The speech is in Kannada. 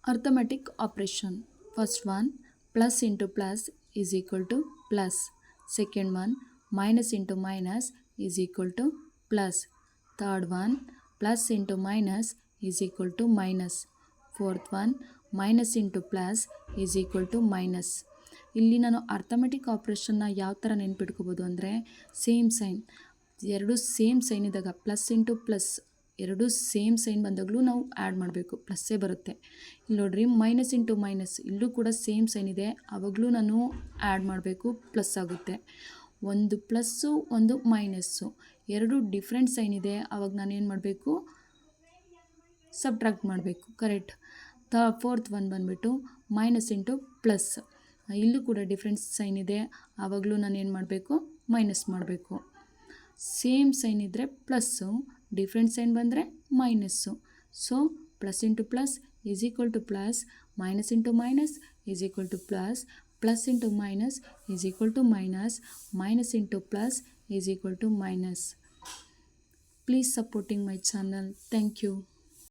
Arithmetic operation. First one, plus into plus is equal to plus. Second one, minus into minus is equal to plus. Third one, plus into minus is equal to minus. Fourth one, minus into plus is equal to minus. ಇಲ್ಲಿ ನಾನು ಅರ್ಥಮೆಟಿಕ್ ಆಪ್ರೇಷನ್ನ ಯಾವ ಥರ ನೆನ್ಪಿಟ್ಕೋಬೋದು ಅಂದರೆ ಸೇಮ್ ಸೈನ್, ಎರಡು ಸೇಮ್ ಸೈನ್ ಇದ್ದಾಗ ಪ್ಲಸ್ ಇಂಟು ಪ್ಲಸ್ ಎರಡು ಸೇಮ್ ಸೈನ್ ಬಂದಾಗಲೂ ನಾವು ಆ್ಯಡ್ ಮಾಡಬೇಕು, ಪ್ಲಸ್ಸೇ ಬರುತ್ತೆ. ಇಲ್ಲಿ ನೋಡ್ರಿ, ಮೈನಸ್ ಇಂಟು ಮೈನಸ್, ಇಲ್ಲೂ ಕೂಡ ಸೇಮ್ ಸೈನ್ ಇದೆ, ಆವಾಗಲೂ ನಾನು ಆ್ಯಡ್ ಮಾಡಬೇಕು, ಪ್ಲಸ್ ಆಗುತ್ತೆ. ಒಂದು ಪ್ಲಸ್ಸು ಒಂದು ಮೈನಸ್ಸು, ಎರಡು ಡಿಫ್ರೆಂಟ್ ಸೈನ್ ಇದೆ, ಆವಾಗ ನಾನು ಏನು ಮಾಡಬೇಕು, ಸಬ್ಟ್ರಾಕ್ಟ್ ಮಾಡಬೇಕು. ಕರೆಕ್ಟ್. ಫೋರ್ತ್ ಒನ್ ಬಂದುಬಿಟ್ಟು ಮೈನಸ್ ಇಂಟು ಪ್ಲಸ್, ಇಲ್ಲೂ ಕೂಡ ಡಿಫ್ರೆಂಟ್ ಸೈನ್ ಇದೆ, ಆವಾಗಲೂ ನಾನು ಏನು ಮಾಡಬೇಕು, ಮೈನಸ್ ಮಾಡಬೇಕು. ಸೇಮ್ ಸೈನ್ ಇದ್ದರೆ ಪ್ಲಸ್ಸು, ಡಿಫ್ರೆಂಟ್ ಸೈನ್ ಬಂದರೆ minus. So plus into plus is equal to plus, minus into minus is equal to plus, plus into minus is equal to minus, minus into plus is equal to minus. Please supporting my channel. Thank you.